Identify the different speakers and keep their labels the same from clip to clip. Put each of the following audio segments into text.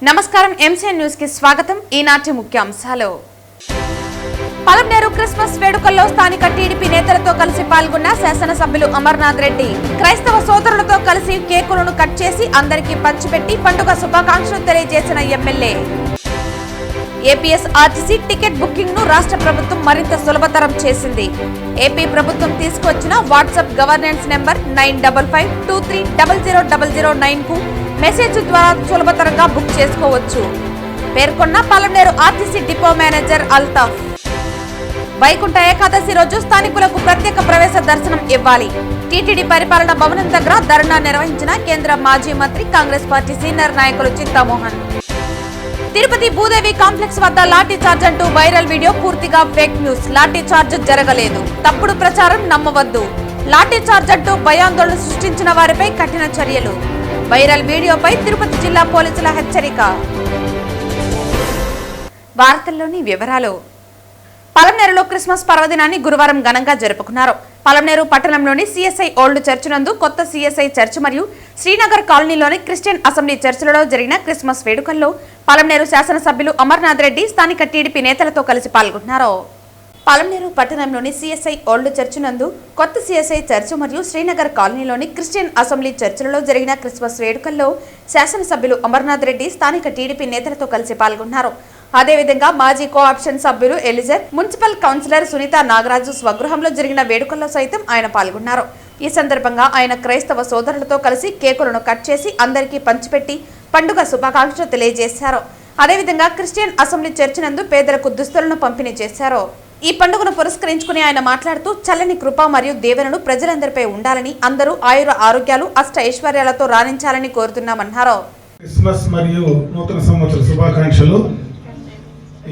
Speaker 1: నమస్కారం MCN news కి స్వాగతం. ఈనాటి ముఖ్యాంశాలు. పలమనేరు క్రిస్మస్ వేడుకల్లో స్థానిక టీడీపీ నేతలతో కలిసి పాల్గొన్న శాసనసభ్యులు అమర్నాథ్ రెడ్డి క్రైస్తవ సోదరులతో కలిసి కేకులను కట్ చేసి అందరికీ పంచిపెట్టి పండుగ శుభాకాంక్షలు తెలియజేసిన ఎమ్మెల్యే. ఏపీఎస్ఆర్టీసీ టికెట్ బుకింగ్ ను రాష్ట్ర ప్రభుత్వం మరింత సులభతరం చేసింది. ఏపీ ప్రభుత్వం తీసుకొచ్చిన వాట్సాప్ గవర్నెన్స్ నెంబర్ 9552300009 కు మెసేజ్ ద్వారా సులభతరంగా బుక్ చేసుకోవచ్చు పేర్కొన్న Palamaneru RTC depot manager Altaf. Vaikuntha Ekadashi రోజు స్థానికులకు ప్రత్యేక ప్రవేశ దర్శనం ఇవ్వాలి. టీటీడీ పరిపాలన భవనం దగ్గర ధర్నా నిర్వహించిన కేంద్ర మాజీ మంత్రి కాంగ్రెస్ పార్టీ సీనియర్ నాయకులు చింతామోహన్. తిరుపతి భూదేవి కాంప్లెక్స్ వద్ద లాఠీ చార్జ్ అంటూ వైరల్ వీడియో పూర్తిగా ఫేక్ న్యూస్. లాఠీ చార్జ్ జరగలేదు, తప్పుడు ప్రచారం నమ్మవద్దు. లాఠీ చార్జ్ అంటూ భయాందోళన సృష్టించిన వారిపై కఠిన చర్యలు. వైరల్ వీడియోపై తిరుపతి జిల్లా పోలీసుల హెచ్చరిక. వార్తల్లోని వివరాలు. పలమనేరులో క్రిస్మస్ పర్వదినాన్ని గురువారం ఘనంగా జరుపుకున్నారు. పలమనేరు పట్టణంలోని సిఎస్ఐ ఓల్డ్ చర్చ్ నందు, కొత్త సిఎస్ఐ చర్చ్ మరియు శ్రీనగర్ కాలనీలోని క్రిస్టియన్ అసెంబ్లీ చర్చిలలో జరిగిన క్రిస్మస్ వేడుకల్లో పలమనేరు శాసనసభ్యులు అమర్నాథ్ రెడ్డి స్థానిక టీడీపీ నేతలతో కలిసి పాల్గొన్నారు. పలమనేరు పట్టణంలోని సిఎస్ఐ ఓల్డ్ చర్చ్ నందు, కొత్త సిఎస్ఐ చర్చ్ మరియు శ్రీనగర్ కాలనీలోని క్రిస్టియన్ అసెంబ్లీ చర్చిలలో జరిగిన క్రిస్మస్ వేడుకల్లో శాసనసభ్యులు అమర్నాథ్ రెడ్డి స్థానిక టీడీపీ నేతలతో కలిసి పాల్గొన్నారు. అదేవిధంగా మాజీ కోఆప్షన్ సభ్యులు ఎలిజర్, మున్సిపల్ కౌన్సిలర్ సునీత నాగరాజు స్వగృహంలో జరిగిన వేడుకల్లో సైతం ఆయన పాల్గొన్నారు. ఈ సందర్భంగా ఆయన క్రైస్తవ సోదరులతో కలిసి కేకులను కట్ చేసి అందరికీ పంచిపెట్టి పండుగ శుభాకాంక్షలు తెలియజేశారు. అదేవిధంగా క్రిస్టియన్ అసెంబ్లీ చర్చి నందు పేదలకు దుస్తులను పంపిణీ చేశారు. ఈ పండుగను పురస్కరించుకుని ఆయన మాట్లాడుతూ చల్లని కృప మరియు దీవెనలు ప్రజలందరిపై ఉండాలని, అందరూ ఆయుర ఆరోగ్యాలు అష్ట ఐశ్వర్యాలతో రాణించాలని కోరుతున్నామన్నారు.
Speaker 2: క్రిస్మస్ మరియు నూతన సంవత్సర శుభాకాంక్షలు.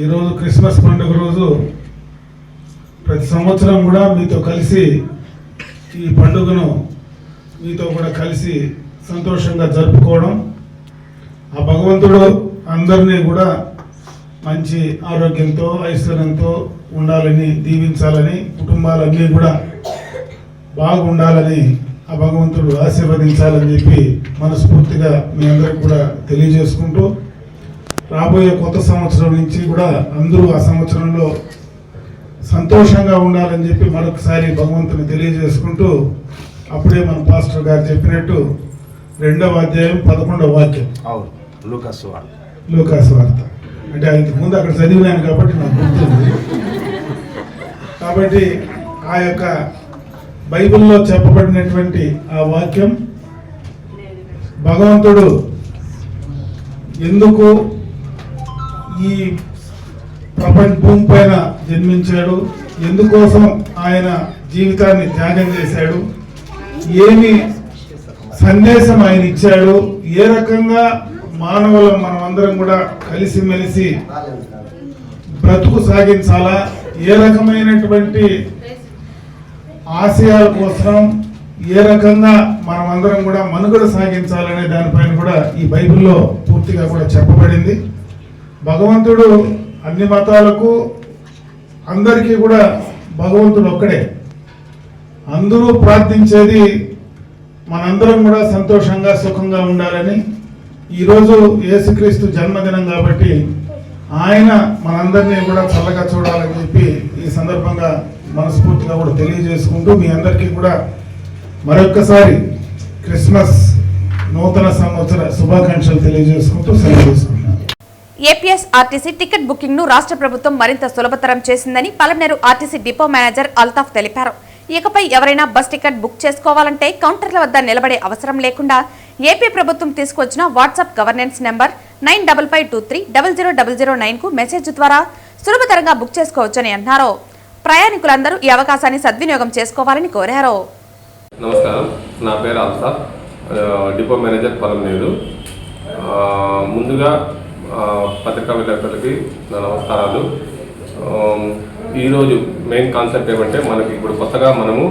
Speaker 2: ఈరోజు క్రిస్మస్ పండుగ రోజు ప్రతి సంవత్సరం కూడా మీతో కలిసి ఈ పండుగను మీతో కూడా కలిసి సంతోషంగా జరుపుకోవడం, ఆ భగవంతుడు అందరినీ కూడా మంచి ఆరోగ్యంతో ఐశ్వర్యంతో ఉండాలని, దీవించాలని, కుటుంబాలన్నీ కూడా బాగుండాలని ఆ భగవంతుడు ఆశీర్వదించాలని చెప్పి మనస్ఫూర్తిగా మీ అందరికి కూడా తెలియజేసుకుంటూ, రాబోయే కొత్త సంవత్సరం నుంచి కూడా అందరూ ఆ సంవత్సరంలో సంతోషంగా ఉండాలని చెప్పి మరొకసారి భగవంతుని తెలియజేసుకుంటూ, అప్పుడే మన పాస్టర్ గారు చెప్పినట్టు 2వ అధ్యాయం 11వ వాక్యం లూకాసు వార్త అంటే ఇంతకు ముందు అక్కడ చదివినాను కాబట్టి నాకు గుర్తుంది. కాబట్టి ఆ యొక్క బైబిల్లో చెప్పబడినటువంటి ఆ వాక్యం భగవంతుడు ఎందుకు ఈ ప్రపంచ భూమి పైన జన్మించాడు, ఎందుకోసం ఆయన జీవితాన్ని త్యాగం చేశాడు, ఏమి సందేశం ఆయన ఇచ్చాడు, ఏ రకంగా మానవులు మనమందరం కూడా కలిసిమెలిసి బ్రతుకు సాగించాలా, ఏ రకమైనటువంటి ఆశయాల కోసం ఏ రకంగా మనమందరం కూడా మనుగడ సాగించాలనే దానిపైన కూడా ఈ బైబిల్లో పూర్తిగా కూడా చెప్పబడింది. భగవంతుడు అన్ని మతాలకు అందరికీ కూడా భగవంతుడు ఒక్కడే. అందరూ ప్రార్థించేది మనందరం కూడా సంతోషంగా సుఖంగా ఉండాలని. ఈరోజు యేసుక్రీస్తు జన్మదినం కాబట్టి ఆయన మనందరినీ కూడా చల్లగా చూడాలని చెప్పి ఈ సందర్భంగా మనస్ఫూర్తిగా కూడా తెలియజేసుకుంటూ మీ అందరికీ కూడా మరొక్కసారి క్రిస్మస్ నూతన సంవత్సర శుభాకాంక్షలు తెలియజేసుకుంటూ సెలవు తీసుకుంటున్నాను.
Speaker 1: ఏపీఎస్ఆర్టీసీ టికెట్ బుకింగ్ ను రాష్ట్ర ప్రభుత్వం మరింత సులభతరం చేసిందని Palamaneru RTC depot manager Altaf తెలిపారు. ఇకపై ఎవరైనా బస్ టికెట్ బుక్ చేసుకోవాలంటే కౌంటర్ల వద్ద నిలబడే అవసరం లేకుండా ఏపీ ప్రభుత్వం తీసుకొచ్చిన వాట్సాప్ గవర్నెన్స్ నెంబర్ 9552300009 కు మెసేజ్ ద్వారా సులభతరంగా బుక్ చేసుకోవచ్చని అన్నారు. ప్రయాణికులందరూ ఈ అవకాశాన్ని సద్వినియోగం చేసుకోవాలని కోరారు.
Speaker 3: నమస్కారం, నా పేరు అల్తాఫ్, డిపో మేనేజర్ పలమనేరు. ముందుగా పత్రికా విలేకరులకి నా నమస్కారాలు. ఈరోజు మెయిన్ కాన్సెప్ట్ ఏమంటే, మనకి ఇప్పుడు కొత్తగా మనము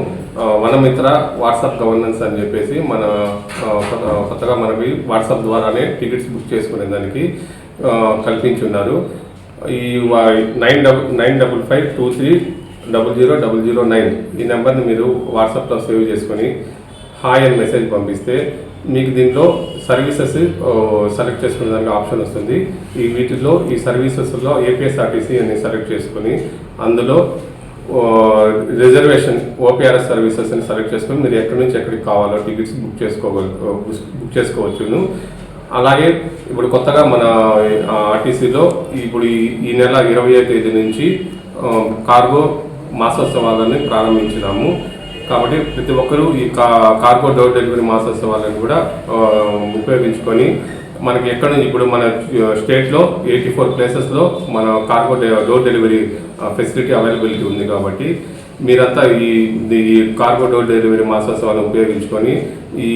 Speaker 3: వనమిత్ర వాట్సాప్ గవర్నెన్స్ అని చెప్పేసి కొత్తగా మనకి వాట్సాప్ ద్వారానే టికెట్స్ బుక్ చేసుకునే దానికి కల్పించున్నారు. ఈ 9552300009 ఈ నెంబర్ని మీరు వాట్సాప్లో సేవ్ చేసుకొని హాయ్ అని మెసేజ్ పంపిస్తే మీకు దీంట్లో సర్వీసెస్ సెలెక్ట్ చేసుకునే దానికి ఆప్షన్ వస్తుంది. వీటిలో ఈ సర్వీసెస్లో ఏపీఎస్ఆర్టీసీ అని సెలెక్ట్ చేసుకుని అందులో రిజర్వేషన్ ఓపీఆర్ఎస్ సర్వీసెస్ అని సెలెక్ట్ చేసుకొని మీరు ఎక్కడి నుంచి ఎక్కడికి కావాలో టికెట్స్ బుక్ చేసుకోవచ్చును. అలాగే ఇప్పుడు కొత్తగా మన ఆర్టీసీలో ఇప్పుడు ఈ నెల 20వ తేదీ నుంచి కార్గో మాసోత్సవాలని ప్రారంభించినాము. కాబట్టి ప్రతి ఒక్కరూ ఈ కార్గో డోర్ డెలివరీ మాసోత్సవాలను కూడా ఉపయోగించుకొని మనకి ఎక్కడ నుంచి ఇప్పుడు మన స్టేట్లో 84 ప్లేసెస్లో మన cargo door delivery facility availability ఉంది. కాబట్టి మీరంతా ఈ కార్గో డోర్ డెలివరీ మాసోత్సవాలను ఉపయోగించుకొని ఈ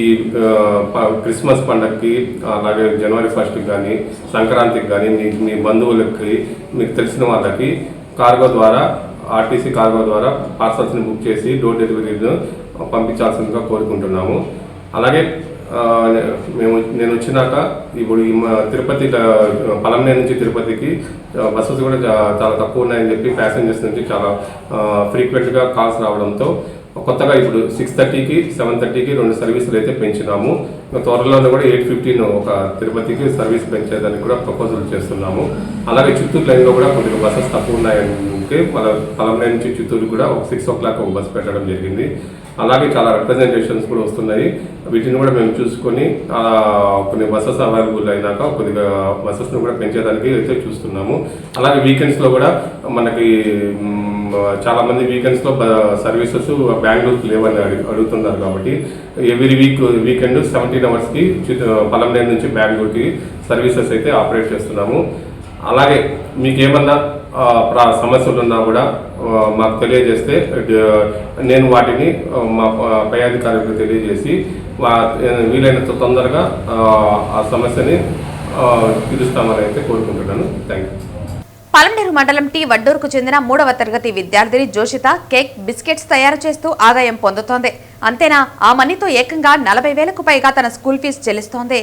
Speaker 3: క్రిస్మస్ పండగకి అలాగే జనవరి 1కి కానీ సంక్రాంతికి కానీ మీ బంధువులకి మీకు తెలిసిన వాళ్ళకి కార్గో ద్వారా ఆర్టీసీ కార్గో ద్వారా పార్సల్స్ని బుక్ చేసి డోర్ డెలివరీను పంపించాల్సిందిగా కోరుకుంటున్నాము. అలాగే నేను వచ్చినాక ఇప్పుడు తిరుపతి పలమనేరు నుంచి తిరుపతికి బస్సెస్ కూడా చాలా తక్కువ ఉన్నాయని చెప్పి ప్యాసింజర్స్ నుంచి చాలా ఫ్రీక్వెంట్గా కాల్స్ రావడంతో కొత్తగా ఇప్పుడు 6:30కి 7:30కి 2 సర్వీసులు అయితే పెంచినాము. త్వరలోనే కూడా 8:15 ఒక తిరుపతికి సర్వీస్ పెంచేదానికి కూడా ప్రపోజల్ చేస్తున్నాము. అలాగే చిత్తూరు లైన్లో కూడా కొద్దిగా బస్సెస్ తక్కువ ఉన్నాయంటే పలమనేరు నుంచి చిత్తూరు కూడా ఒక 6 o'clock ఒక బస్సు పెట్టడం జరిగింది. అలాగే చాలా రిప్రజెంటేషన్స్ కూడా వస్తున్నాయి. వీటిని కూడా మేము చూసుకొని కొన్ని బస్సెస్ అవైలబుల్ అయినాక కొద్దిగా బస్సెస్ను కూడా పెంచేదానికి అయితే చూస్తున్నాము. అలాగే వీకెండ్స్లో కూడా మనకి చాలామంది వీకెండ్స్లో సర్వీసెస్ బెంగళూరుకి లేవని అడుగుతున్నారు. కాబట్టి ఎవ్రీ వీకెండ్ 17 hours పలమనేరు నుంచి బెంగళూరుకి సర్వీసెస్ అయితే ఆపరేట్ చేస్తున్నాము. అలాగే మీకేమన్నా సమస్యలు ఉన్నా కూడా మాకు తెలియజేస్తే నేను వాటిని మా పై అధికారులకు తెలియజేసి వీలైనంత తొందరగా ఆ సమస్యని తీరుస్తామని అయితే కోరుకుంటున్నాను. Thank you.
Speaker 1: పలమనేరు మండలం టీ వడ్డూరుకు చెందిన 3వ తరగతి విద్యార్థిని జోషిత కేక్ బిస్కెట్స్ తయారు చేస్తూ ఆదాయం పొందుతోంది. అంతేనా, ఆ మనీతో ఏకంగా 40,000కు పైగా తన స్కూల్ ఫీజు చెల్లిస్తోంది.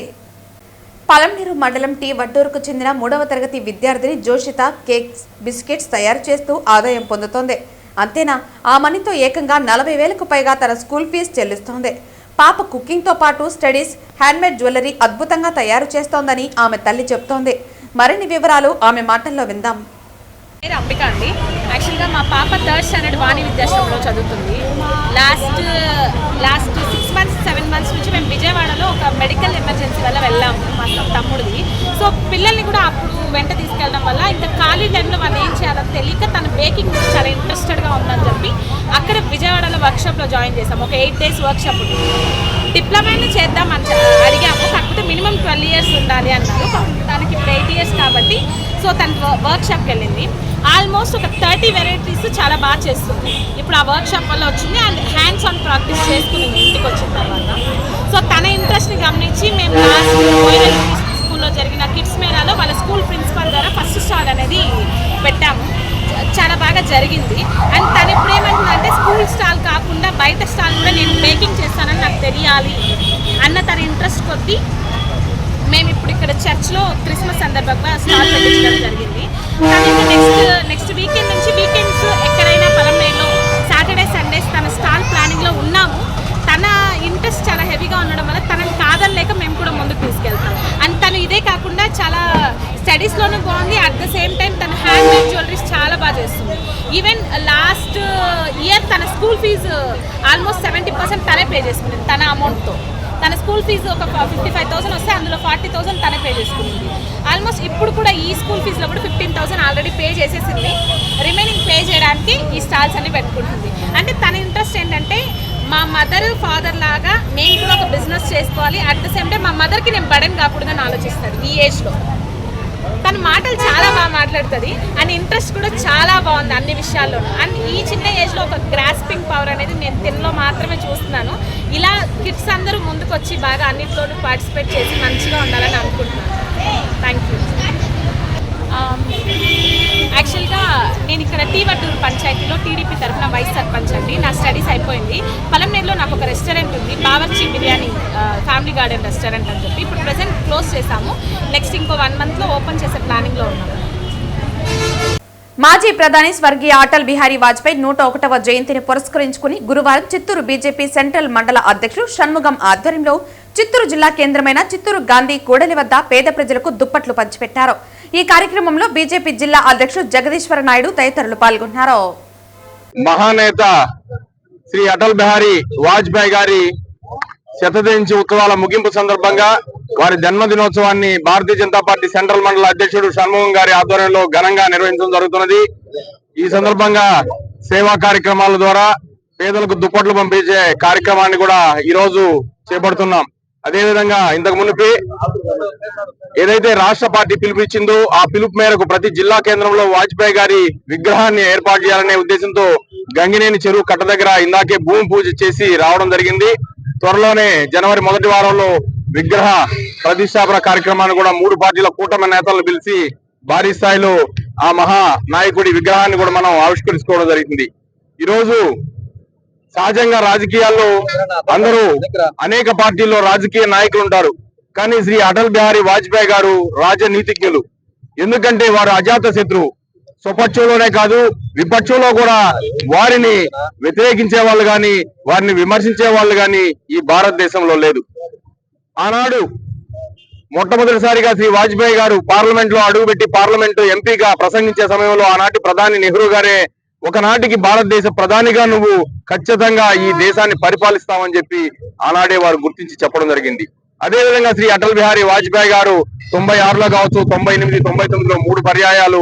Speaker 1: పలమనేరు మండలం టీ వడ్డూరుకు చెందిన 3వ తరగతి విద్యార్థిని జోషిత కేక్స్ బిస్కెట్స్ తయారు చేస్తూ ఆదాయం పొందుతోంది. అంతేనా, ఆ మనీతో ఏకంగా 40,000కు పైగా తన స్కూల్ ఫీజు చెల్లిస్తోంది. పాప కుకింగ్తో పాటు స్టడీస్, హ్యాండ్మేడ్ జ్యువెలరీ అద్భుతంగా తయారు చేస్తోందని ఆమె తల్లి చెబుతోంది. మరిన్ని వివరాలు ఆమె మాటల్లో విందాం.
Speaker 4: పేరు అంబిక అండి. యాక్చువల్గా మా పాప 3rd స్టాండర్డ్ వాణి విద్యాశ్రమంలో చదువుతుంది. లాస్ట్ 6 months 7 months నుంచి మేము విజయవాడలో ఒక మెడికల్ ఎమర్జెన్సీ వల్ల వెళ్ళాము మా తమ్ముడిది. సో పిల్లల్ని కూడా అప్పుడు వెంట తీసుకెళ్ళడం వల్ల ఇంకా ఖాళీ టైంలో వాళ్ళు ఏం చేయాలో తెలియక తన బేకింగ్ చాలా ఇంట్రెస్టెడ్గా ఉందని చెప్పి అక్కడ విజయవాడలో వర్క్షాప్లో జాయిన్ చేసాము. ఒక 8 days వర్క్షాప్ ఉంటుంది. డిప్లొమాని చేద్దామని అడిగాము. కాకపోతే మినిమం 12 years ఉండాలి అన్నారు. తనకి ఇప్పుడు 8 years కాబట్టి సో తను వర్క్షాప్కి వెళ్ళింది. ఆల్మోస్ట్ ఒక 30 varieties చాలా బాగా చేస్తుంది. ఇప్పుడు ఆ వర్క్షాప్ వల్ల వచ్చింది అండ్ హ్యాండ్స్ ఆన్ ప్రాక్టీస్ చేసుకుని ఇంటికి వచ్చిన తర్వాత సో తన ఇంట్రెస్ట్ని గమనించి మేము లాస్ట్ స్కూల్లో జరిగిన కిడ్స్ మేళాలో వాళ్ళ స్కూల్ ప్రిన్సిపల్ ద్వారా ఫస్ట్ స్టాల్ అనేది పెట్టాము. చాలా బాగా జరిగింది. అండ్ తను ఇప్పుడు ఏమంటుందంటే స్కూల్ స్టాల్ కాకుండా బయట స్టాల్ కూడా నేను బేకింగ్ చేస్తానని నాకు తెలియాలి అన్న తన ఇంట్రెస్ట్ కొద్దీ మేము ఇప్పుడు ఇక్కడ చర్చ్లో క్రిస్మస్ సందర్భంగా స్టాల్ పెట్టించడం జరిగింది. కానీ నెక్స్ట్ వీకెండ్ నుంచి వీకెండ్స్ ఎక్కడైనా పలమనేరులో సాటర్డే సండేస్ తన స్టాల్ ప్లానింగ్లో ఉన్నాము. తన ఇంట్రెస్ట్ చాలా హెవీగా ఉండడం వల్ల తనని కాదనలేక మేము కూడా ముందుకు తీసుకెళ్తాం. అండ్ తను ఇదే కాకుండా చాలా స్టడీస్లోనూ బాగుంది. అట్ ద సేమ్ టైం తన హ్యాండ్మేడ్ జ్యువెలరీస్ చాలా బాగా చేస్తుంది. ఈవెన్ లాస్ట్ ఇయర్ తన స్కూల్ ఫీజు ఆల్మోస్ట్ 70% తనే పే చేసుకుంది. తన అమౌంట్తో తన స్కూల్ ఫీజు ఒక 55,000 వస్తే అందులో 40,000 తనే పే చేసుకుంది. ఆల్మోస్ట్ ఇప్పుడు కూడా ఈ స్కూల్ ఫీజులో కూడా 15,000 ఆల్రెడీ పే చేసేసింది. రిమైనింగ్ పే చేయడానికి ఈ స్టాల్స్ అన్ని పెట్టుకుంటుంది. అంటే తన ఇంట్రెస్ట్ ఏంటంటే మా మదర్ ఫాదర్ లాగా నేను కూడా ఒక బిజినెస్ చేసుకోవాలి, అట్ ద సేమ్ టైం మా మదర్కి నేను బర్డెన్ కాకూడదని ఆలోచిస్తాడు. ఈ ఏజ్లో తన మాటలు చాలా బాగా మాట్లాడుతుంది అండ్ ఇంట్రెస్ట్ కూడా చాలా బాగుంది అన్ని విషయాల్లోనూ. అండ్ ఈ చిన్న ఏజ్లో ఒక గ్రాస్పింగ్ పవర్ అనేది నేను తినలో మాత్రమే చూస్తున్నాను. ఇలా కిడ్స్ అందరూ ముందుకు వచ్చి బాగా అన్నింటిలోనూ పార్టిసిపేట్ చేసి మంచిగా ఉండాలని అనుకుంటున్నాను. Thank you. యాక్చువల్గా నేను ఇక్కడ టీ వడ్డూరు పంచాయతీలో టీడీపీ తరఫున వైస్ సర్పంచ్ అండి. నా స్టడీస్ అయిపోయింది. పలమనేరులో నాకు ఒక రెస్టారెంట్ ఉంది, Bawarchi biryani family garden restaurant అని చెప్పి. ఇప్పుడు ప్రెసెంట్ క్లోజ్ చేశాము. నెక్స్ట్ ఇంకో 1 monthలో ఓపెన్ చేసే ప్లానింగ్లో ఉన్నాము.
Speaker 1: మాజీ ప్రధాని స్వర్గీయ అటల్ బిహారీ వాజ్పేయి 101వ జయంతిని పురస్కరించుకుని గురువారం చిత్తూరు బీజేపీ సెంట్రల్ మండల అధ్యక్షులు షణ్ముగం ఆధ్వర్యంలో చిత్తూరు జిల్లా కేంద్రమైన చిత్తూరు గాంధీ కూడలి వద్ద పేద ప్రజలకు దుప్పట్లు పంచిపెట్టారు. ఈ కార్యక్రమంలో బీజేపీ జిల్లా అధ్యక్షుడు జగదీశ్వర నాయుడు తదితరులు పాల్గొన్నారు.
Speaker 5: మహానేత శ్రీ అటల్ బిహారీ వాజ్పేయి గారి శతజయంతి ఉత్సవాల ముగింపు సందర్భంగా వారి జన్మదినోత్సవాన్ని భారతీయ జనతా పార్టీ సెంట్రల్ మండల అధ్యక్షుడు షణ్ముగం గారి ఆధ్వర్యంలో ఘనంగా నిర్వహించడం జరుగుతున్నది. ఈ సందర్భంగా సేవా కార్యక్రమాల ద్వారా పేదలకు దుప్పట్లు పంపించే కార్యక్రమాన్ని కూడా ఈ రోజు చేపడుతున్నాం. అదేవిధంగా ఇంతకు మునిపి ఏదైతే రాష్ట్ర పార్టీ పిలుపునిచ్చిందో ఆ పిలుపు మేరకు ప్రతి జిల్లా కేంద్రంలో వాజ్పేయి గారి విగ్రహాన్ని ఏర్పాటు చేయాలనే ఉద్దేశంతో గంగినేని చెరువు కట్ట దగ్గర ఇందాకే భూమి పూజ చేసి రావడం జరిగింది. త్వరలోనే జనవరి మొదటి వారంలో విగ్రహ ప్రతిష్టాపన కార్యక్రమాన్ని కూడా 3 పార్టీల కూటమి నేతలను పిలిచి భారీ స్థాయిలో ఆ మహా నాయకుడి విగ్రహాన్ని కూడా మనం ఆవిష్కరించుకోవడం జరిగింది. ఈరోజు సహజంగా రాజకీయాల్లో అందరూ అనేక పార్టీల్లో రాజకీయ నాయకులు ఉంటారు. కానీ శ్రీ అటల్ బిహారీ వాజ్పేయి గారు రాజనీతిజ్ఞులు. ఎందుకంటే వారు అజాత శత్రువు. స్వపక్షంలోనే కాదు విపక్షంలో కూడా వారిని వ్యతిరేకించే వాళ్ళు గాని వారిని విమర్శించే వాళ్ళు గాని ఈ భారతదేశంలో లేదు. ఆనాడు మొట్టమొదటిసారిగా శ్రీ వాజ్పేయి గారు పార్లమెంట్ లో అడుగుపెట్టి పార్లమెంటు ఎంపీగా ప్రసంగించే సమయంలో ఆనాటి ప్రధాని నెహ్రూ గారే ఒకనాటికి భారతదేశ ప్రధానిగా నువ్వు ఖచ్చితంగా ఈ దేశాన్ని పరిపాలిస్తామని చెప్పి ఆనాడే వారు గుర్తించి చెప్పడం జరిగింది. అదేవిధంగా శ్రీ అటల్ బిహారీ వాజ్పేయి గారు 96లో కావచ్చు, 98, 99లో 3 పర్యాయాలు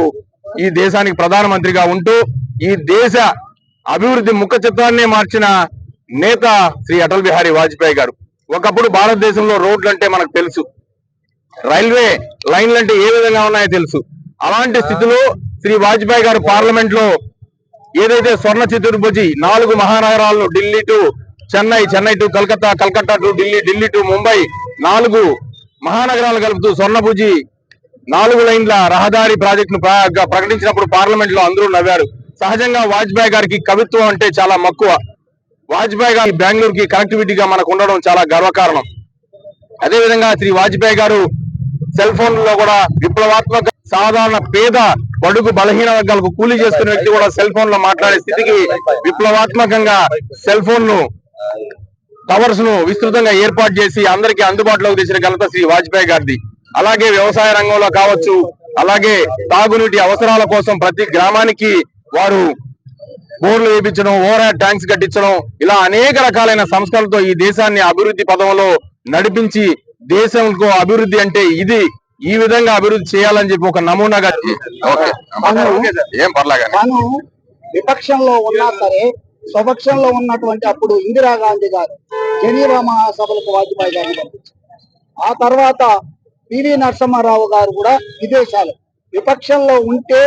Speaker 5: ఈ దేశానికి ప్రధానమంత్రిగా ఉంటూ ఈ దేశ అభివృద్ధి ముఖ చిత్రాన్నే మార్చిన నేత శ్రీ అటల్ బిహారీ వాజ్పేయి గారు. ఒకప్పుడు భారతదేశంలో రోడ్లు అంటే మనకు తెలుసు, రైల్వే లైన్లు అంటే ఏ విధంగా ఉన్నాయో తెలుసు. అలాంటి స్థితిలో శ్రీ వాజ్పేయి గారు పార్లమెంట్ లో ఏదైతే స్వర్ణ చతుర్భుజి 4 మహానగరాలను Delhi to Chennai, Chennai to Calcutta, Calcutta to Delhi, Delhi to Mumbai 4 మహానగరాలు కలుపుతూ స్వర్ణభుజి 4 లైన్ల రహదారి ప్రాజెక్టును ప్రకటించినప్పుడు పార్లమెంట్ లో అందరూ నవ్వారు. సహజంగా వాజ్పేయి గారికి కవిత్వం అంటే చాలా మక్కువ. వాజ్పేయి గారి బెంగళూరుకి కనెక్టివిటీగా మనకు ఉండడం చాలా గర్వకారణం. అదేవిధంగా శ్రీ వాజ్పేయి గారు సెల్ ఫోన్లలో కూడా విప్లవాత్మక సాధారణ పేద బడుగు బలహీన వర్గాలకు కూలీ చేస్తున్న వ్యక్తి కూడా సెల్ ఫోన్ లో మాట్లాడే స్థితికి విప్లవాత్మకంగా సెల్ ఫోన్ ను టవర్స్ ను విస్తృతంగా ఏర్పాటు చేసి అందరికీ అందుబాటులోకి తెచ్చిన ఘనత శ్రీ వాజ్పేయి గారిది. అలాగే వ్యవసాయ రంగంలో కావచ్చు, అలాగే తాగునీటి అవసరాల కోసం ప్రతి గ్రామానికి వారు బోర్లు వేయించడం, ఓవర్ హెడ్ ట్యాంక్స్ కట్టించడం, ఇలా అనేక రకాలైన సంస్కరణలతో ఈ దేశాన్ని అభివృద్ధి పదంలో నడిపించి దేశంకు అభివృద్ధి అంటే ఇది, ఈ విధంగా అభివృద్ధి చేయాలని చెప్పి ఒక నమూనాగా ఏం పర్లాగా
Speaker 6: విపక్షంలో ఉన్నా సరే స్వపక్షంలో ఉన్నటువంటి అప్పుడు ఇందిరాగాంధీ గారు జెనీవా మహాసభలకు వాజ్పేయి గారిని పంపించారు. ఆ తర్వాత పివి నరసింహారావు గారు కూడా విదేశాలు విపక్షంలో ఉంటే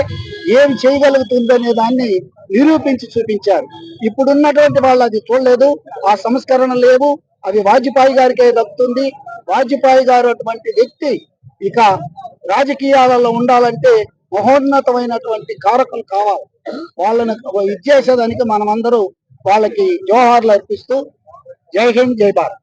Speaker 6: ఏం చేయగలుగుతుందనే దాన్ని నిరూపించి చూపించారు. ఇప్పుడున్నటువంటి వాళ్ళు అది చూడలేదు, ఆ సంస్కరణ లేవు, అవి వాజ్పేయి గారికే దక్కుతుంది. వాజ్పేయి గారు అటువంటి వ్యక్తి ఇక రాజకీయాలలో ఉండాలంటే మహోన్నతమైనటువంటి కారకం కావాలి. వాళ్ళని ఇచ్చేసేదానికి మనమందరూ వాళ్ళకి జోహార్లు అర్పిస్తూ జై హింద్, జై భారత్.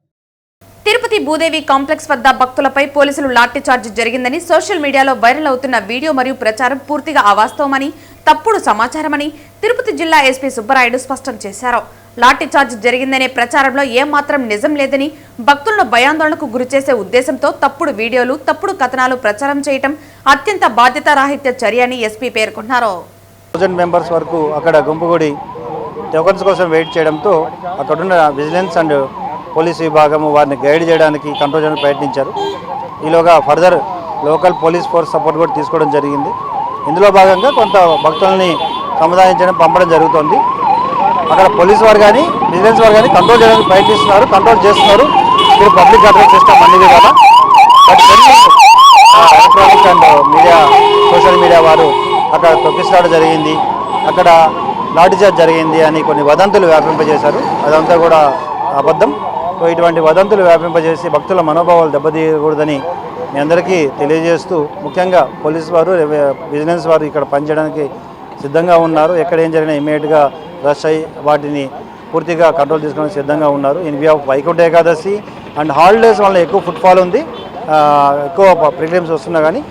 Speaker 1: తిరుపతి భూదేవి కాంప్లెక్స్ వద్ద భక్తులపై పోలీసులు లాఠీచార్జ్ జరిగిందని సోషల్ మీడియాలో వైరల్ అవుతున్న వీడియో మరియు ప్రచారం పూర్తిగా అవాస్తవమని, తప్పుడు సమాచారమని తిరుపతి జిల్లా ఎస్పీ సుబ్బరాయుడు స్పష్టం చేశారు. లాఠీచార్జ్ జరిగిందనే ప్రచారంలో ఏమాత్రం నిజం లేదని, భక్తులను భయాందోళనకు గురిచేసే ఉద్దేశంతో తప్పుడు వీడియోలు, తప్పుడు కథనాలు ప్రచారం చేయడం అత్యంత బాధ్యతారాహిత్య చర్య అని ఎస్పీ పేర్కొన్నారు.
Speaker 7: 1000 మెంబర్స్ వరకు అక్కడ గుంపుగూడి టోకన్స్ కోసం వెయిట్ చేయడంతో అక్కడున్న విజిలెన్స్ అండ్ పోలీస్ విభాగము వారిని గైడ్ చేయడానికి, కంట్రోల్ చేయడానికి ప్రయత్నించారు. ఈలోగా further local police force support కూడా తీసుకోవడం జరిగింది. ఇందులో భాగంగా కొంత భక్తులని సముదాయించడం, పంపడం జరుగుతుంది. అక్కడ పోలీస్ వారు కానీ విజిలెన్స్ వారు కానీ కంట్రోల్ చేయడానికి ప్రయత్నిస్తున్నారు, కంట్రోల్ చేస్తున్నారు. మీరు పబ్లిక్ కంట్రోల్ సిస్టమ్ అన్నిది కదా, but electronic and media, social media వారు అక్కడ తొక్కిసలాట జరిగింది, అక్కడ లాఠీచార్జ్ జరిగింది అని కొన్ని వదంతులు వ్యాపింపజేశారు. అదంతా కూడా అబద్ధం. సో ఇటువంటి వదంతులు వ్యాపింపజేసి భక్తుల మనోభావాలు దెబ్బతీయకూడదని మీ అందరికీ తెలియజేస్తూ, ముఖ్యంగా పోలీసు వారు, విజిలెన్స్ వారు ఇక్కడ పనిచేయడానికి సిద్ధంగా ఉన్నారు. ఎక్కడ ఏం జరిగినా ఇమీడియట్గా రష్ అయ్యి వాటిని పూర్తిగా కంట్రోల్ చేసుకోవడానికి సిద్ధంగా ఉన్నారు. In view of Vaikuntha Ekadashi and holidays వల్ల ఎక్కువ ఫుట్ఫాల్ ఉంది, ఎక్కువ ప్రిలిమ్స్ వస్తున్నా కానీ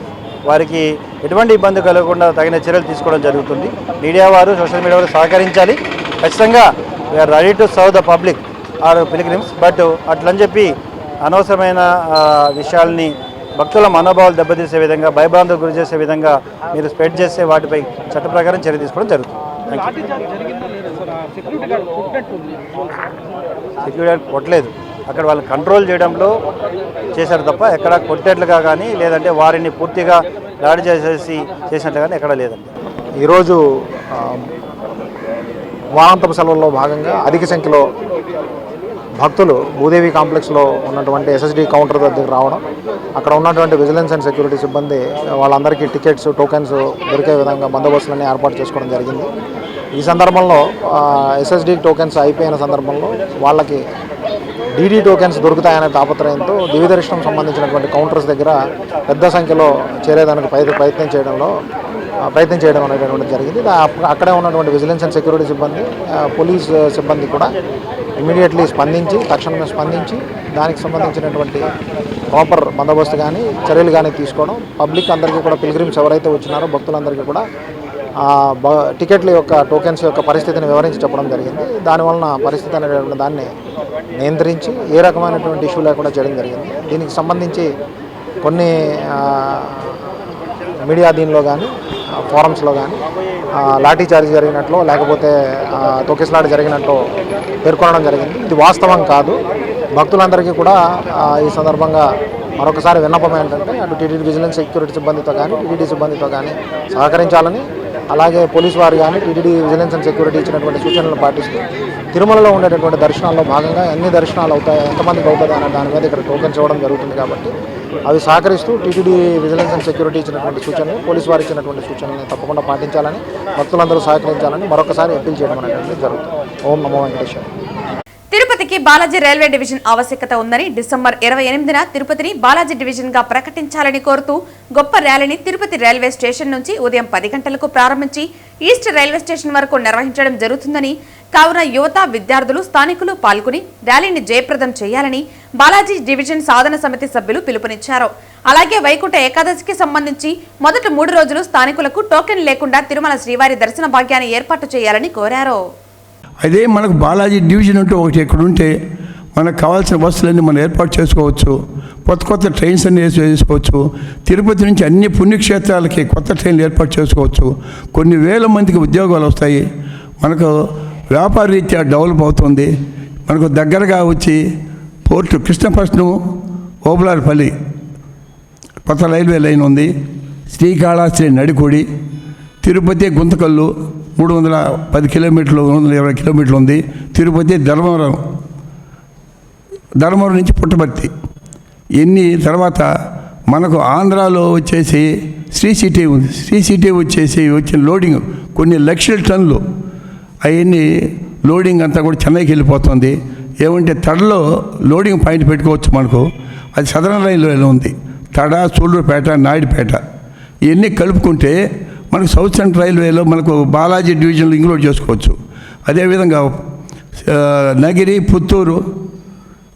Speaker 7: వారికి ఎటువంటి ఇబ్బంది కలగకుండా తగిన చర్యలు తీసుకోవడం జరుగుతుంది. మీడియా వారు, సోషల్ మీడియా వారు సహకరించాలి. ఖచ్చితంగా we are ready to serve the public or pilgrims, but అట్లని చెప్పి అనవసరమైన విషయాల్ని భక్తుల మనోభావాలు దెబ్బతీసే విధంగా భయభ్రాంతులకు గురి చేసే విధంగా మీరు స్ప్రెడ్ చేసే వాటిపై చట్ట ప్రకారం చర్య తీసుకోవడం జరుగుతుంది. సెక్యూరిటీ గార్డ్ కొట్టలేదు, అక్కడ వాళ్ళు కంట్రోల్ చేయడంలో చేశారు తప్ప ఎక్కడ కొట్టేట్లుగా కానీ లేదంటే వారిని పూర్తిగా దాడి చేసినట్లు కానీ ఎక్కడ లేదండి.
Speaker 8: ఈరోజు వారాంతపు సెలవుల్లో భాగంగా అధిక సంఖ్యలో భక్తులు భూదేవి కాంప్లెక్స్లో ఉన్నటువంటి ఎస్ఎస్డి కౌంటర్ దగ్గర రావడం, అక్కడ ఉన్నటువంటి విజిలెన్స్ అండ్ సెక్యూరిటీ సిబ్బంది వాళ్ళందరికీ టికెట్స్ టోకెన్స్ దొరికే విధంగా బందోబస్తులన్నీ ఏర్పాటు చేసుకోవడం జరిగింది. ఈ సందర్భంలో ఎస్ఎస్డి టోకెన్స్ అయిపోయిన సందర్భంలో వాళ్ళకి డీడీ టోకెన్స్ దొరుకుతాయనే తాపత్రయంతో దివ్య దర్శనం సంబంధించినటువంటి కౌంటర్స్ దగ్గర పెద్ద సంఖ్యలో చేరేదానికి ప్రయత్నం చేయడం అనేటటువంటి జరిగింది. అక్కడే ఉన్నటువంటి విజిలెన్స్ అండ్ సెక్యూరిటీ సిబ్బంది, పోలీస్ సిబ్బంది కూడా ఇమీడియట్లీ తక్షణమే స్పందించి దానికి సంబంధించినటువంటి ప్రాపర్ బందోబస్తు కానీ చర్యలు కానీ తీసుకోవడం, పబ్లిక్ అందరికీ కూడా పిల్గ్రిమ్స్ ఎవరైతే వచ్చినారో భక్తులందరికీ కూడా టికెట్ల యొక్క టోకెన్స్ యొక్క పరిస్థితిని వివరించి చెప్పడం జరిగింది. దానివలన పరిస్థితి అనేటువంటి దాన్ని నియంత్రించి ఏ రకమైనటువంటి ఇష్యూ లేకుండా చేయడం జరిగింది. దీనికి సంబంధించి కొన్ని మీడియా దీనిలో కానీ ఫోరమ్స్లో కానీ లాఠీ చార్జ్ జరిగినట్లు లేకపోతే తొక్కిసలాట జరిగినట్లు పేర్కొనడం జరిగింది. ఇది వాస్తవం కాదు. భక్తులందరికీ కూడా ఈ సందర్భంగా మరొకసారి విన్నపం ఏంటంటే అటు టీటీడీ విజిలెన్స్ సెక్యూరిటీ సిబ్బందితో కానీ టీటీడీ సిబ్బందితో కానీ సహకరించాలని, అలాగే పోలీసు వారు కానీ టీటీడీ విజిలెన్స్ అండ్ సెక్యూరిటీ ఇచ్చినటువంటి సూచనలు పాటిస్తూ తిరుమలలో ఉండేటటువంటి దర్శనాల్లో భాగంగా ఎన్ని దర్శనాలు అవుతాయి, ఎంతమందికి అవుతుంది అనే దాని మీద ఇక్కడ టోకెన్స్ ఇవ్వడం జరుగుతుంది. కాబట్టి అవి సహకరిస్తూ టీటీడీ విజిలెన్స్ అండ్ సెక్యూరిటీ ఇచ్చినటువంటి సూచనలు, పోలీసు వారు ఇచ్చినటువంటి సూచనలను తప్పకుండా పాటించాలని, భక్తులందరూ సహకరించాలని మరొకసారి అప్పీల్ చేయడం అనేటువంటిది జరుగుతుంది. ఓం నమో వెంకటేశ్వర.
Speaker 1: తిరుపతికి బాలాజీ రైల్వే డివిజన్ ఆవశ్యకత ఉందని డిసెంబర్ 28న తిరుపతిని బాలాజీ డివిజన్ గా ప్రకటించాలని కోరుతూ గొప్ప ర్యాలీని తిరుపతి రైల్వే స్టేషన్ నుంచి ఉదయం 10 గంటలకు ప్రారంభించి ఈస్ట్ రైల్వే స్టేషన్ వరకు నిర్వహించడం జరుగుతుందని, కావున యువత, విద్యార్థులు, స్థానికులు పాల్గొని ర్యాలీని జయప్రదం చేయాలని బాలాజీ డివిజన్ సాధన సమితి సభ్యులు పిలుపునిచ్చారు. అలాగే వైకుంఠ ఏకాదశికి సంబంధించి మొదటి 3 రోజులు స్థానికులకు టోకెన్ లేకుండా తిరుమల శ్రీవారి దర్శన భాగ్యాన్ని ఏర్పాటు చేయాలని కోరారు.
Speaker 9: అదే మనకు బాలాజీ డివిజన్ అంటూ ఒకటి ఇక్కడ ఉంటే మనకు కావాల్సిన బస్సులన్నీ మనం ఏర్పాటు చేసుకోవచ్చు, కొత్త ట్రైన్స్ అన్ని చేసుకోవచ్చు. తిరుపతి నుంచి అన్ని పుణ్యక్షేత్రాలకి కొత్త ట్రైన్లు ఏర్పాటు చేసుకోవచ్చు. కొన్ని వేల మందికి ఉద్యోగాలు వస్తాయి. మనకు వ్యాపార రీత్యా డెవలప్ అవుతుంది. మనకు దగ్గరగా వచ్చి పోర్టు కృష్ణపట్నం, ఓబులార్పల్లి కొత్త రైల్వే లైన్ ఉంది. శ్రీకాళహస్తి, నడికొడి, తిరుపతి, గుంతకల్లు 310 కిలోమీటర్లు, 320 కిలోమీటర్లు ఉంది. తిరుపతి, ధర్మవరం నుంచి పుట్టపర్తి ఎన్ని. తర్వాత మనకు ఆంధ్రాలో వచ్చేసి శ్రీ సిటీ వచ్చేసి వచ్చిన లోడింగ్ కొన్ని లక్షల టన్నులు అవన్నీ లోడింగ్ అంతా కూడా చెన్నైకి వెళ్ళిపోతుంది. ఏమంటే తడలో లోడింగ్ పాయింట్ పెట్టుకోవచ్చు మనకు. అది సదరన్ రైల్వేలో ఉంది. తడ, సూళ్ళూరుపేట, నాయుడుపేట ఇవన్నీ కలుపుకుంటే మనకు సౌత్ సెంట్రల్ రైల్వేలో మనకు బాలాజీ డివిజన్లో ఇంక్లూడ్ చేసుకోవచ్చు. అదేవిధంగా నగిరి, పుత్తూరు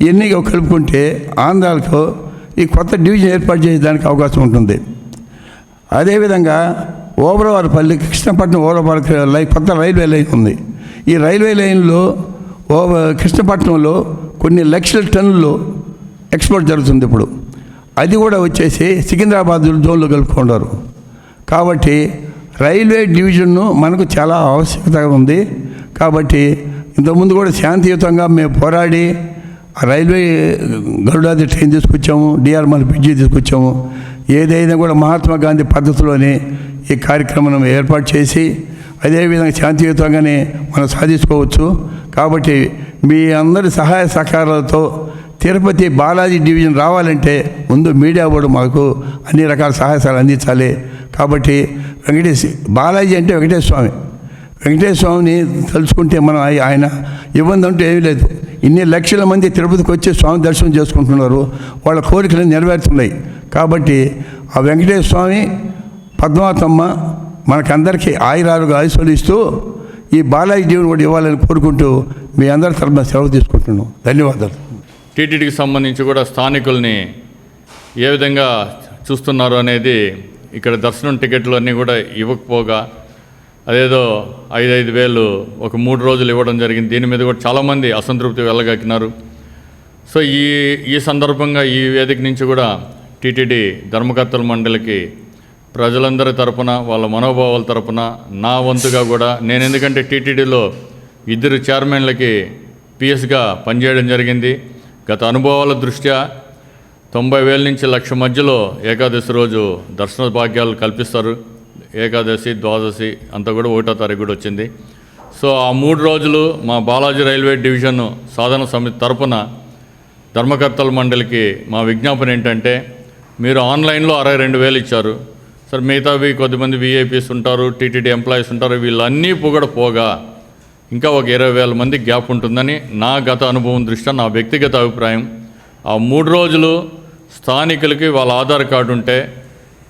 Speaker 9: ఇవన్నీ కలుపుకుంటే ఆంధ్రాలకు ఈ కొత్త డివిజన్ ఏర్పాటు చేసేదానికి అవకాశం ఉంటుంది. అదేవిధంగా ఓబులార్పల్లి, కృష్ణపట్నం ఓబులార్పల్లి కొత్త రైల్వే లైన్ ఉంది. ఈ రైల్వే లైన్లో కృష్ణపట్నంలో కొన్ని లక్షల టన్నులు ఎక్స్పోర్ట్ జరుగుతుంది ఇప్పుడు. అది కూడా వచ్చేసి సికింద్రాబాద్ జోన్లో కలుపుకుంటారు. కాబట్టి రైల్వే డివిజన్ను మనకు చాలా ఆవశ్యకత ఉంది. కాబట్టి ఇంతకుముందు కూడా శాంతియుతంగా మేము పోరాడి ఆ రైల్వే గరుడాది ట్రైన్ తీసుకొచ్చాము, డిఆర్ఎంఎల్ బ్రిడ్జి తీసుకొచ్చాము. ఏదైనా కూడా మహాత్మా గాంధీ పద్ధతిలోనే ఈ కార్యక్రమం ఏర్పాటు చేసి అదేవిధంగా శాంతియుతంగానే మనం సాధించుకోవచ్చు. కాబట్టి మీ అందరి సహాయ సహకారాలతో తిరుపతి బాలాజీ డివిజన్ రావాలంటే ముందు మీడియా కూడా మాకు అన్ని రకాల సహాయాలు అందించాలి. కాబట్టి బాలాజీ అంటే వెంకటేశ్వర స్వామిని తలుచుకుంటే మనం ఆయన ఇబ్బంది అంటూ ఏమీ లేదు. ఇన్ని లక్షల మంది తిరుపతికి వచ్చి స్వామి దర్శనం చేసుకుంటున్నారు. వాళ్ళ కోరికలు నెరవేరుతున్నాయి. కాబట్టి ఆ వెంకటేశ్వర స్వామి, పద్మావతమ్మ మనకందరికీ ఆయురాలుగా ఇస్తూ ఈ బాలాజీ డివిజన్ కూడా ఇవ్వాలని కోరుకుంటూ మీ అందరి తరఫున సెలవు తీసుకుంటున్నాం. ధన్యవాదాలు.
Speaker 10: టీటీడీకి సంబంధించి కూడా స్థానికుల్ని ఏ విధంగా చూస్తున్నారు అనేది ఇక్కడ దర్శనం టికెట్లు అన్నీ కూడా ఇవ్వకపోగా అదేదో 5,000 ఒక 3 రోజులు ఇవ్వడం జరిగింది. దీని మీద కూడా చాలామంది అసంతృప్తి వెళ్ళగక్కినారు. సో ఈ సందర్భంగా ఈ వేదిక నుంచి కూడా టీటీడీ ధర్మకర్తల మండలికి ప్రజలందరి తరపున వాళ్ళ మనోభావాల తరపున నా వంతుగా కూడా నేను, ఎందుకంటే టీటీడీలో 2 చైర్మన్లకి పిఎస్గా పనిచేయడం జరిగింది. గత అనుభవాల దృష్ట్యా 90,000 నుంచి 1,00,000 మధ్యలో ఏకాదశి రోజు దర్శన భాగ్యాలు కల్పిస్తారు. ఏకాదశి, ద్వాదశి అంతా కూడా 1వ తారీఖు కూడా వచ్చింది. సో ఆ 3 రోజులు మా బాలాజీ రైల్వే డివిజన్ సాధన సమితి తరపున ధర్మకర్తల మండలికి మా విజ్ఞాపన ఏంటంటే, మీరు ఆన్లైన్లో 62,000 ఇచ్చారు సార్, మిగతావి కొద్దిమంది విఐపీస్ ఉంటారు, టీటీడీ ఎంప్లాయీస్ ఉంటారు, వీళ్ళన్నీ కూడా పోగా ఇంకా ఒక 20,000 మంది గ్యాప్ ఉంటుందని నా గత అనుభవం దృష్ట్యా నా వ్యక్తిగత అభిప్రాయం. ఆ 3 రోజులు స్థానికులకి వాళ్ళ ఆధార్ కార్డు ఉంటే,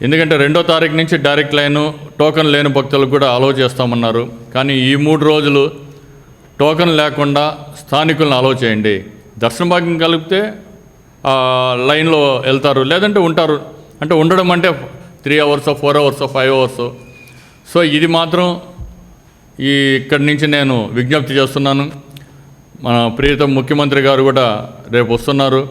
Speaker 10: ఎందుకంటే 2వ తారీఖు నుంచి డైరెక్ట్ లైను టోకెన్ లేని భక్తులకు కూడా అలౌ చేస్తామన్నారు. కానీ ఈ 3 రోజులు టోకెన్ లేకుండా స్థానికులను అలౌ చేయండి. దర్శన భాగ్యం కలిపితే లైన్లో వెళ్తారు, లేదంటే ఉంటారు. అంటే ఉండడం అంటే 3 అవర్స్, 4 అవర్స్, 5 అవర్స్. సో ఇది మాత్రం ఇక్కడి నుంచి నేను విజ్ఞప్తి చేస్తున్నాను. మన ప్రియతమ ముఖ్యమంత్రి గారు కూడా రేపు వస్తున్నారు.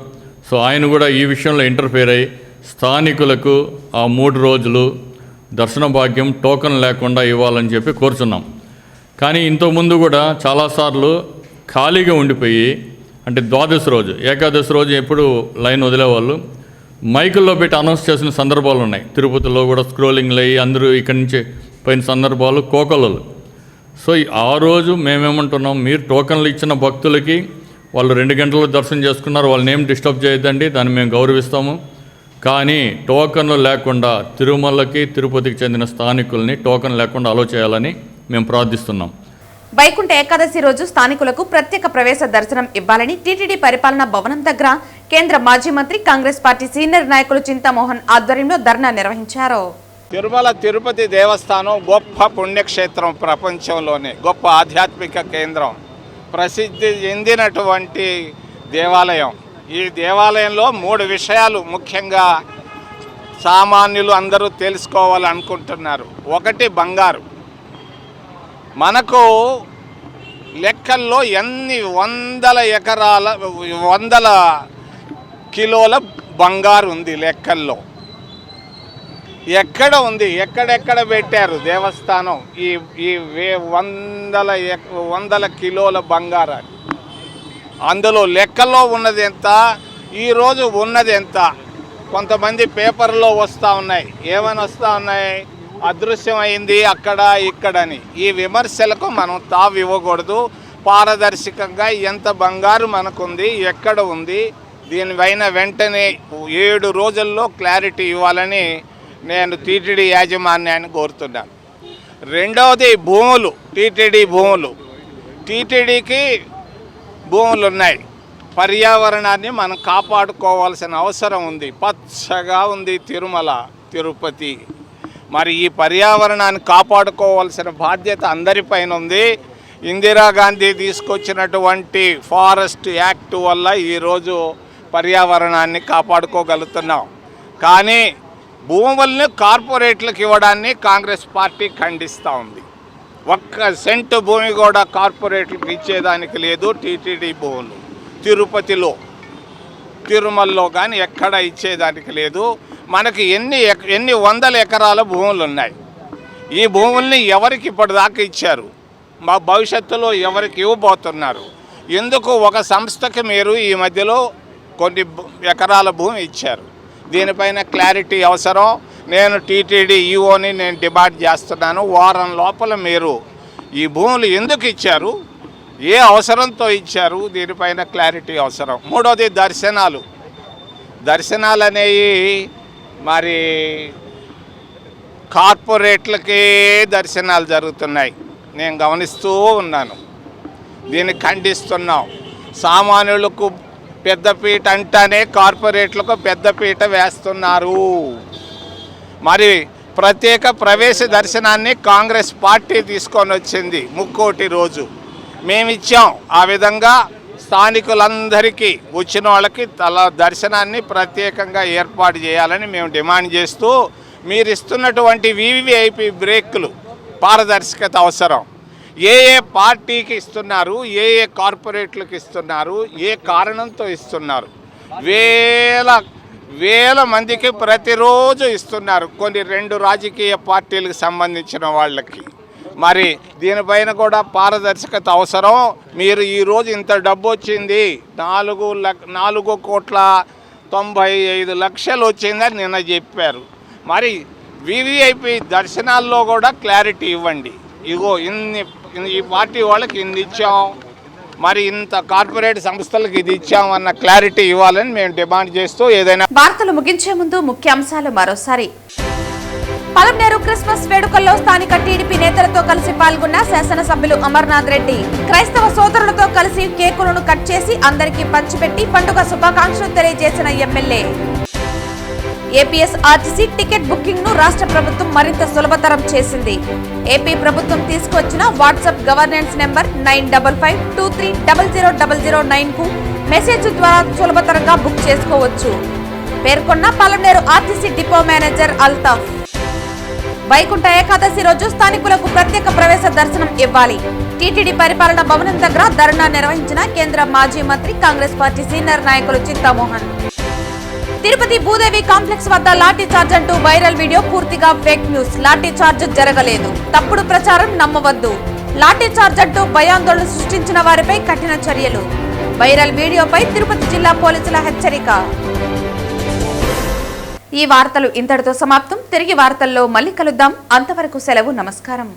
Speaker 10: సో ఆయన కూడా ఈ విషయంలో ఇంటర్ఫేర్ అయ్యి స్థానికులకు ఆ 3 రోజులు దర్శన భాగ్యం టోకెన్ లేకుండా ఇవ్వాలని చెప్పి కోరుచున్నాం. కానీ ఇంతకుముందు కూడా చాలాసార్లు ఖాళీగా ఉండిపోయి, అంటే ద్వాదశి రోజు, ఏకాదశి రోజు ఎప్పుడు లైన్ వదిలేవాళ్ళు, మైకుల్లో పెట్టి అనౌన్స్ చేసిన సందర్భాలు ఉన్నాయి. తిరుపతిలో కూడా స్క్రోలింగ్లు అయ్యి అందరూ ఇక్కడి నుంచి పోయిన సందర్భాలు కోకొల్లలు. సో ఆ రోజు మేమేమంటున్నాం, మీరు టోకన్లు ఇచ్చిన భక్తులకి వాళ్ళు 2 గంటల్లో దర్శనం చేసుకున్నారు, వాళ్ళని ఏం డిస్టర్బ్ చేయొద్దండి, దాన్ని మేము గౌరవిస్తాము. కానీ టోకన్లు లేకుండా తిరుమలకి తిరుపతికి చెందిన స్థానికుల్ని టోకన్ లేకుండా అలో చేయాలని మేము ప్రార్థిస్తున్నాం.
Speaker 1: వైకుంఠ ఏకాదశి రోజు స్థానికులకు ప్రత్యేక ప్రవేశ దర్శనం ఇవ్వాలని టీటీడీ పరిపాలనా భవనం దగ్గర కేంద్ర మాజీ మంత్రి, కాంగ్రెస్ పార్టీ సీనియర్ నాయకులు చింతామోహన్ ఆధ్వర్యంలో ధర్నా నిర్వహించారు.
Speaker 11: తిరుమల తిరుపతి దేవస్థానం గొప్ప పుణ్యక్షేత్రం, ప్రపంచంలోనే గొప్ప ఆధ్యాత్మిక కేంద్రం, ప్రసిద్ధి చెందినటువంటి దేవాలయం. ఈ దేవాలయంలో 3 విషయాలు ముఖ్యంగా సామాన్యులు అందరూ తెలుసుకోవాలనుకుంటున్నారు. 1 బంగారు. మనకు లెక్కల్లో ఎన్ని 100 కిలోల బంగారు ఉంది లెక్కల్లో. ఎక్కడ ఉంది, ఎక్కడెక్కడ పెట్టారు దేవస్థానం ఈ 100 కిలోల బంగారాన్ని? అందులో లెక్కల్లో ఉన్నది ఎంత, ఈరోజు ఉన్నది ఎంత? కొంతమంది పేపర్లో వస్తూ ఉన్నాయి, ఏమని వస్తూ ఉన్నాయి, అదృశ్యమైంది అక్కడ ఇక్కడని. ఈ విమర్శలకు మనం తావివ్వకూడదు. పారదర్శకంగా ఎంత బంగారు మనకుంది, ఎక్కడ ఉంది, దీనిపైన వెంటనే 7 రోజుల్లో క్లారిటీ ఇవ్వాలని నేను టీటీడీ యాజమాన్యాన్ని కోరుతున్నాను. 2వది భూములు, టీటీడీ భూములు. టీటీడీకి భూములు ఉన్నాయి. పర్యావరణాన్ని మనం కాపాడుకోవాల్సిన అవసరం ఉంది. పచ్చగా ఉంది తిరుమల తిరుపతి. మరి ఈ పర్యావరణాన్ని కాపాడుకోవాల్సిన బాధ్యత అందరిపైన ఉంది. ఇందిరాగాంధీ తీసుకొచ్చినటువంటి ఫారెస్ట్ యాక్ట్ వల్ల ఈరోజు పర్యావరణాన్ని కాపాడుకోగలుగుతున్నాం. కానీ భూముల్ని కార్పొరేట్లకు ఇవ్వడాన్ని కాంగ్రెస్ పార్టీ ఖండిస్తూ ఉంది. 1 సెంటు భూమి కూడా కార్పొరేట్లకు ఇచ్చేదానికి లేదు. టీటీడీ భూములు తిరుపతిలో, తిరుమలలో కానీ ఎక్కడ ఇచ్చేదానికి లేదు. మనకి ఎన్ని 100 ఎకరాల భూములు ఉన్నాయి. ఈ భూముల్ని ఎవరికి ఇప్పటిదాకా ఇచ్చారు, మా భవిష్యత్తులో ఎవరికి ఇవ్వబోతున్నారు? ఎందుకు ఒక సంస్థకి మీరు ఈ మధ్యలో కొన్ని ఎకరాల భూమి ఇచ్చారు? దీనిపైన క్లారిటీ అవసరం. నేను టీటీడీ ఈఓని నేను డిమాండ్ చేస్తున్నాను. వారం లోపల మీరు ఈ భూములు ఎందుకు ఇచ్చారు, ఏ అవసరంతో ఇచ్చారు, దీనిపైన క్లారిటీ అవసరం. 3వది దర్శనాలు. దర్శనాలు అనేవి మరి కార్పొరేట్లకే దర్శనాలు జరుగుతున్నాయి, నేను గమనిస్తూ ఉన్నాను. దీన్ని ఖండిస్తున్నాం. సామాన్యులకు పెద్దపీట అంటేనే కార్పొరేట్లకు పెద్దపీట వేస్తున్నారు. మరి ప్రత్యేక ప్రవేశ దర్శనాన్ని కాంగ్రెస్ పార్టీ తీసుకొని వచ్చింది 3 రోజు మేమిచ్చాం. ఆ విధంగా స్థానికులందరికీ వచ్చిన వాళ్ళకి దర్శనాన్ని ప్రత్యేకంగా ఏర్పాటు చేయాలని మేము డిమాండ్ చేస్తూ, మీరు ఇస్తున్నటువంటి వివిఐపి బ్రేకులు పారదర్శకత అవసరం. ఏ ఏ పార్టీకి ఇస్తున్నారు, ఏ ఏ కార్పొరేట్లకు ఇస్తున్నారు, ఏ కారణంతో ఇస్తున్నారు. వేల మందికి ప్రతిరోజు ఇస్తున్నారు, కొన్ని 2 రాజకీయ పార్టీలకు సంబంధించిన వాళ్ళకి. మరి దీనిపైన కూడా పారదర్శకత అవసరం. మీరు ఈరోజు ఇంత డబ్బు వచ్చింది, 4,95,00,000 వచ్చిందని నిన్న చెప్పారు. మరి వివిఐపి దర్శనాల్లో కూడా క్లారిటీ ఇవ్వండి. ఇగో ఈ పార్టీ వాళ్ళకి ఇన్ని ఇచ్చాం, మరి ఇంత కార్పొరేట్ సంస్థలకు ఇది ఇచ్చామన్న క్లారిటీ ఇవ్వాలని మేము డిమాండ్ చేస్తూ ఏదైనా.
Speaker 1: వార్తలు ముగించే ముందు ముఖ్యాంశాలు మరోసారి. పలమనేరు క్రిస్మస్ వేడుకల్లో స్థానిక టీడీపీ నేతలతో కలిసి పాల్గొన్న శాసనసభ్యులు అమర్నాథ్ రెడ్డి. క్రైస్తవ సోదరులతో కలిసి కేకులను కట్ చేసి అందరికీ పంచిపెట్టి పండుగ శుభాకాంక్షలు తెలియజేసిన MLA. APS RTC ticket booking ను రాష్ట్ర ప్రభుత్వం మరింత సులభతరం చేసింది. ఏపీ ప్రభుత్వం తీసుకొచ్చిన వాట్సాప్ గవర్నెన్స్ నెంబర్ 9552300009 కు మెసేజ్ ద్వారా సులభతరంగా బుక్ చేసుకోవచ్చు పేర్కొన్న Palamaneru RTC depot manager Altaf. Vaikuntha Ekadashi రోజు స్థానికులకు ప్రత్యేక ప్రవేశ దర్శనం ఇవ్వాలి. టీటీడీ పరిపాలన భవనం దగ్గర ధర్నా నిర్వహించిన కేంద్ర మాజీ మంత్రి కాంగ్రెస్ పార్టీ సీనియర్ నాయకులు చింతామోహన్. తిరుపతి భూదేవి కాంప్లెక్స్ వద్ద లాఠీ చార్జ్ అంటూ వైరల్ వీడియో పూర్తిగా ఫేక్ న్యూస్. లాఠీ చార్జ్ జరగలేదు, తప్పుడు ప్రచారం నమ్మవద్దు. లాఠీ చార్జ్ అంటూ భయాందోళన సృష్టించిన వారిపై కఠిన చర్యలు. వైరల్ వీడియోపై తిరుపతి జిల్లా పోలీసుల హెచ్చరిక. ఈ వార్తలు ఇంతటితో సమాప్తం. తిరిగి వార్తల్లో మళ్ళీ కలుద్దాం. అంతవరకు సెలవు. నమస్కారం.